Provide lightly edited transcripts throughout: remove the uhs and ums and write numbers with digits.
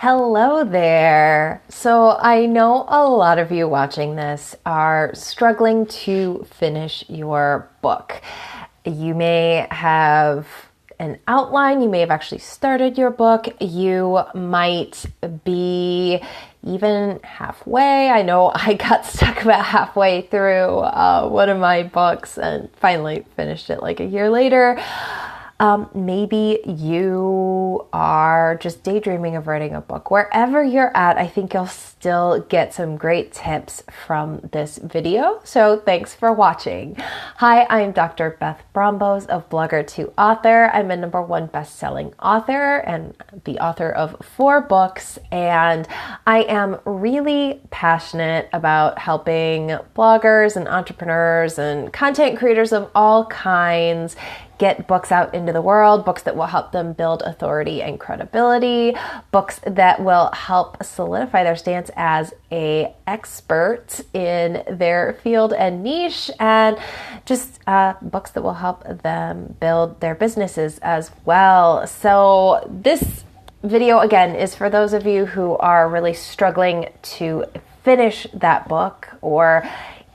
Hello there. So I know a lot of you watching this are struggling to finish your book. You may have an outline, you may have actually started your book, you might be even halfway. I know I got stuck about halfway through one of my books and finally finished it like a year later. Maybe you are just daydreaming of writing a book. Wherever you're at, I think you'll still get some great tips from this video. So thanks for watching. Hi, I'm Dr. Beth Brombos of Blogger to Author. I'm a #1 best-selling author and the author of 4 books. And I am really passionate about helping bloggers and entrepreneurs and content creators of all kinds get books out into the world, books that will help them build authority and credibility, books that will help solidify their stance as an expert in their field and niche, and just books that will help them build their businesses as well. So this video, again, is for those of you who are really struggling to finish that book or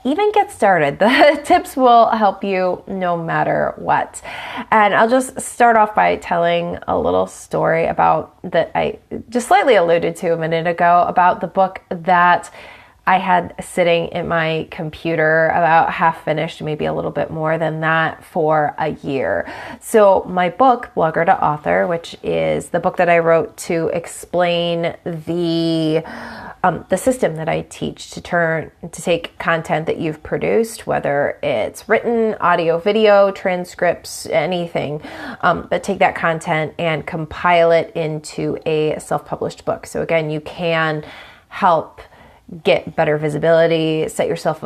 even get started. The tips will help you no matter what. And I'll just start off by telling a little story about that I just slightly alluded to a minute ago about the book that I had sitting in my computer about half finished, maybe a little bit more than that, for a year. So my book, Blogger to Author, which is the book that I wrote to explain the system that I teach to take content that you've produced, whether it's written, audio, video, transcripts, anything, but take that content and compile it into a self-published book. So again, you can help get better visibility, set yourself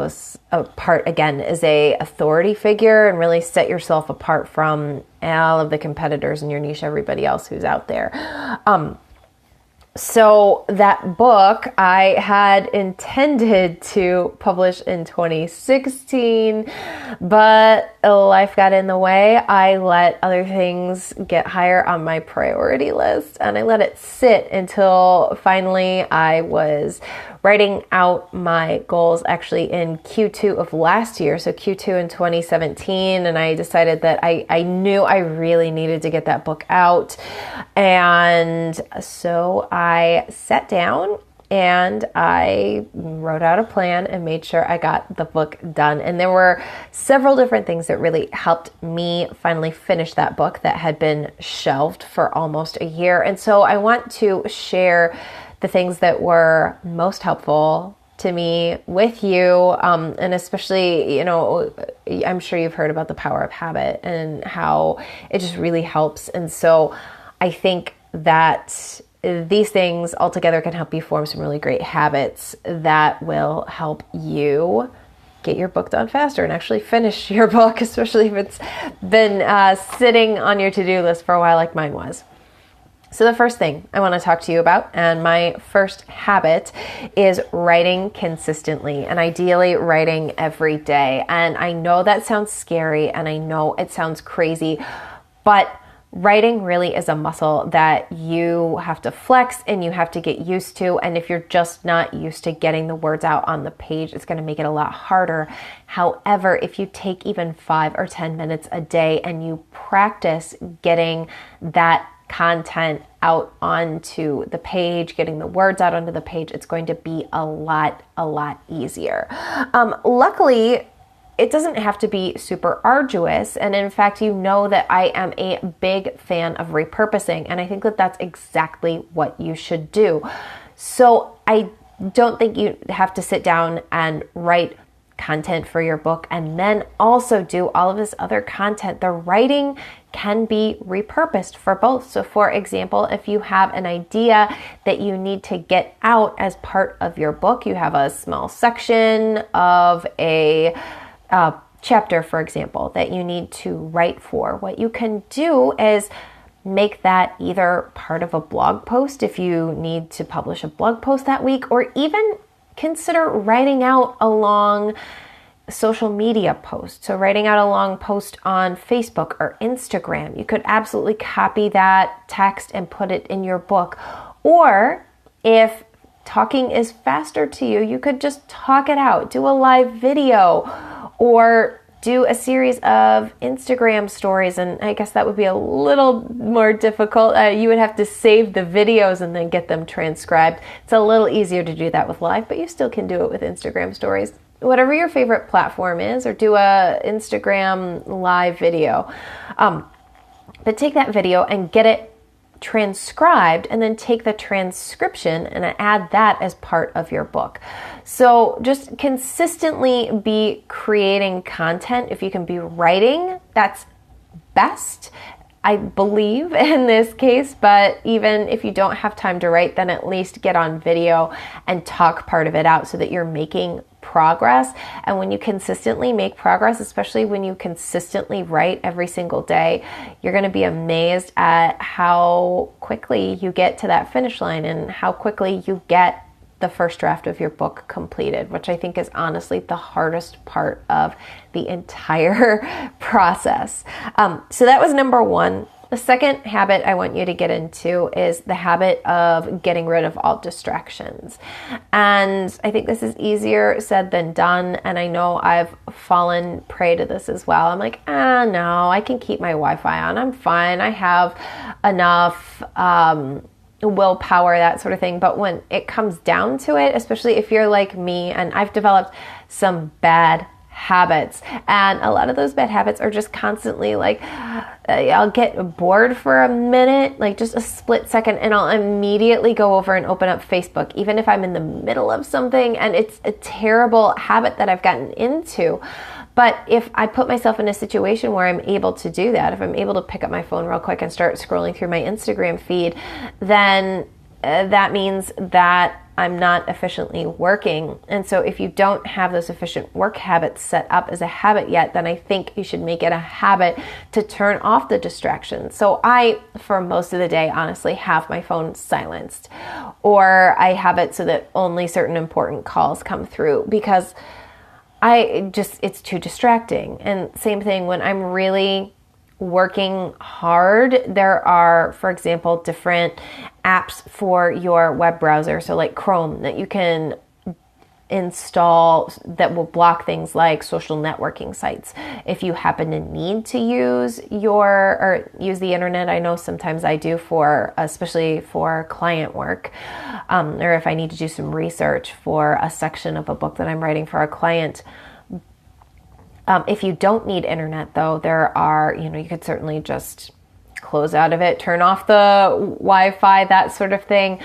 apart again as a authority figure, and really set yourself apart from all of the competitors in your niche, everybody else who's out there. So that book I had intended to publish in 2016, but life got in the way. I let other things get higher on my priority list, and I let it sit until finally I was writing out my goals actually in Q2 of last year, so Q2 in 2017, and I decided that I knew I really needed to get that book out. And so I sat down and I wrote out a plan and made sure I got the book done. And there were several different things that really helped me finally finish that book that had been shelved for almost a year. And so I want to share the things that were most helpful to me with you, and especially, I'm sure you've heard about the power of habit and how it just really helps. And so I think that these things altogether can help you form some really great habits that will help you get your book done faster and actually finish your book, especially if it's been sitting on your to-do list for a while like mine was. So the first thing I want to talk to you about, and my first habit, is writing consistently, and ideally writing every day. And I know that sounds scary, and I know it sounds crazy, but writing really is a muscle that you have to flex and you have to get used to. And if you're just not used to getting the words out on the page, it's going to make it a lot harder. However, if you take even 5 or 10 minutes a day and you practice getting that content out onto the page, getting the words out onto the page, it's going to be a lot easier. Luckily, it doesn't have to be super arduous. And in fact, you know that I am a big fan of repurposing. And I think that that's exactly what you should do. So I don't think you have to sit down and write content for your book and then also do all of this other content. The writing can be repurposed for both. So for example, if you have an idea that you need to get out as part of your book, you have a small section of a chapter, for example, that you need to write for, what you can do is make that either part of a blog post if you need to publish a blog post that week, or even consider writing out a long social media post. So writing out a long post on Facebook or Instagram, you could absolutely copy that text and put it in your book. Or If talking is faster to you, you could just talk it out, do a live video, or do a series of Instagram stories. And I guess that would be a little more difficult. You would have to save the videos and then get them transcribed. It's a little easier to do that with live, but you still can do it with Instagram stories. Whatever your favorite platform is, or do a Instagram live video. But take that video and get it transcribed, and then take the transcription and add that as part of your book. So just consistently be creating content. If you can be writing, that's best, I believe, in this case. But even if you don't have time to write, then at least get on video and talk part of it out so that you're making progress. And when you consistently make progress, especially when you consistently write every single day, you're going to be amazed at how quickly you get to that finish line and how quickly you get the first draft of your book completed, which I think is honestly the hardest part of the entire process. So that was number one. The second habit I want you to get into is the habit of getting rid of all distractions. And I think this is easier said than done. And I know I've fallen prey to this as well. I'm like, no, I can keep my Wi-Fi on. I'm fine. I have enough willpower, that sort of thing. But when it comes down to it, especially if you're like me, and I've developed some bad habits, and a lot of those bad habits are just constantly like, I'll get bored for a minute, like just a split second, and I'll immediately go over and open up Facebook, even if I'm in the middle of something. And it's a terrible habit that I've gotten into. But if I put myself in a situation where I'm able to do that, if I'm able to pick up my phone real quick and start scrolling through my Instagram feed, then that means that I'm not efficiently working. And so if you don't have those efficient work habits set up as a habit yet, then I think you should make it a habit to turn off the distractions. So I, for most of the day, honestly, have my phone silenced, or I have it so that only certain important calls come through, because it's too distracting. And same thing when I'm really working hard, there are, for example, different apps for your web browser. So like Chrome, that you can install that will block things like social networking sites. If you happen to need to use the internet, I know sometimes I do especially for client work, or if I need to do some research for a section of a book that I'm writing for a client. If you don't need internet though, there are, you could certainly just close out of it, turn off the Wi-Fi, that sort of thing.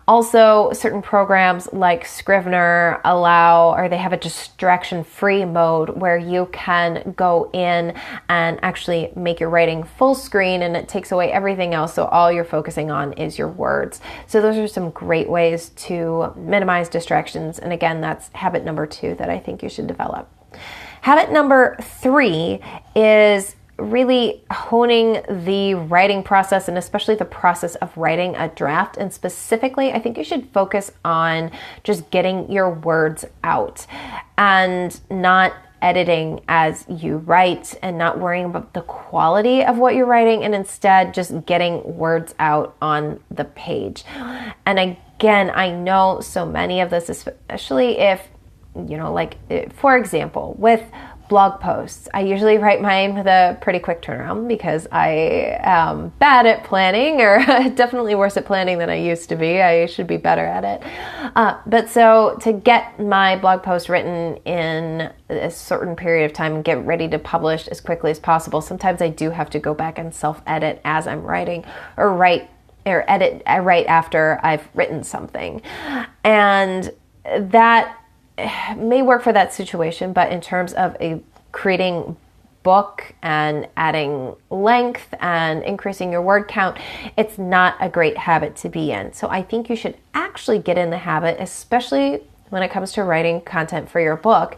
Also, certain programs like Scrivener they have a distraction-free mode where you can go in and actually make your writing full screen, and it takes away everything else. So all you're focusing on is your words. So those are some great ways to minimize distractions. And again, that's habit number 2 that I think you should develop. Habit number 3 is really honing the writing process, and especially the process of writing a draft. And specifically, I think you should focus on just getting your words out and not editing as you write, and not worrying about the quality of what you're writing, and instead just getting words out on the page. And again, I know so many of this, especially if, for example, with blog posts, I usually write mine with a pretty quick turnaround because I am bad at planning, or definitely worse at planning than I used to be. I should be better at it. But so to get my blog post written in a certain period of time and get ready to publish as quickly as possible, sometimes I do have to go back and self-edit as I'm writing, or edit right after I've written something. And that may work for that situation, but in terms of creating book and adding length and increasing your word count, it's not a great habit to be in. So I think you should actually get in the habit, especially when it comes to writing content for your book,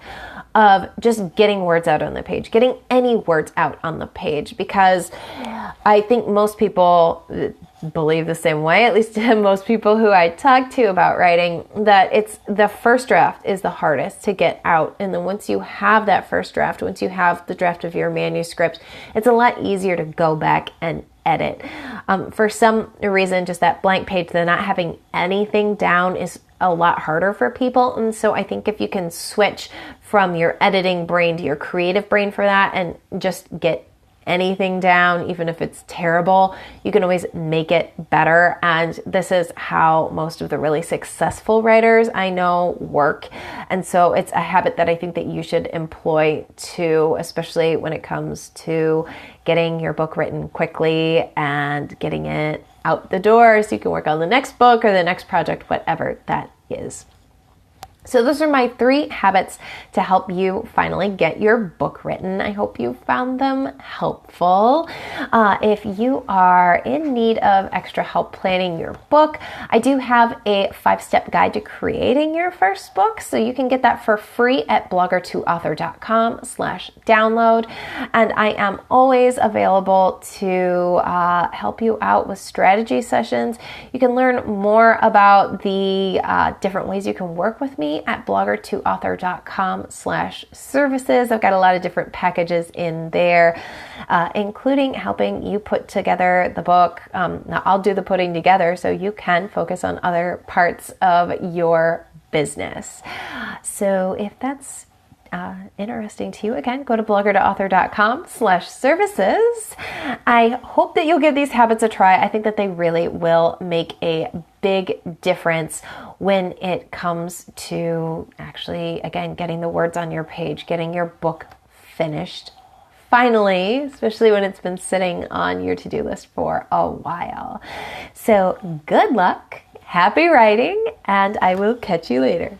of just getting words out on the page, getting any words out on the page, because I think most people believe the same way, at least most people who I talk to about writing, that it's the first draft is the hardest to get out. And then once you have that first draft, once you have the draft of your manuscript, it's a lot easier to go back and edit. For some reason, just that blank page, the not having anything down is a lot harder for people. And so I think if you can switch from your editing brain to your creative brain for that and just get anything down, even if it's terrible, you can always make it better. And this is how most of the really successful writers I know work. And so it's a habit that I think that you should employ too, especially when it comes to getting your book written quickly and getting it out the door so you can work on the next book or the next project, whatever that is. So those are my 3 habits to help you finally get your book written. I hope you found them helpful. If you are in need of extra help planning your book, I do have a 5-step guide to creating your first book. So you can get that for free at blogger2author.com/download. And I am always available to help you out with strategy sessions. You can learn more about the different ways you can work with me at blogger2author.com/services. I've got a lot of different packages in there, including helping you put together the book. Now I'll do the putting together so you can focus on other parts of your business. So if that's interesting to you, again, go to blogger2author.com/services. I hope that you'll give these habits a try. I think that they really will make a big difference when it comes to actually, again, getting the words on your page, getting your book finished finally, especially when it's been sitting on your to-do list for a while. So good luck, happy writing, and I will catch you later.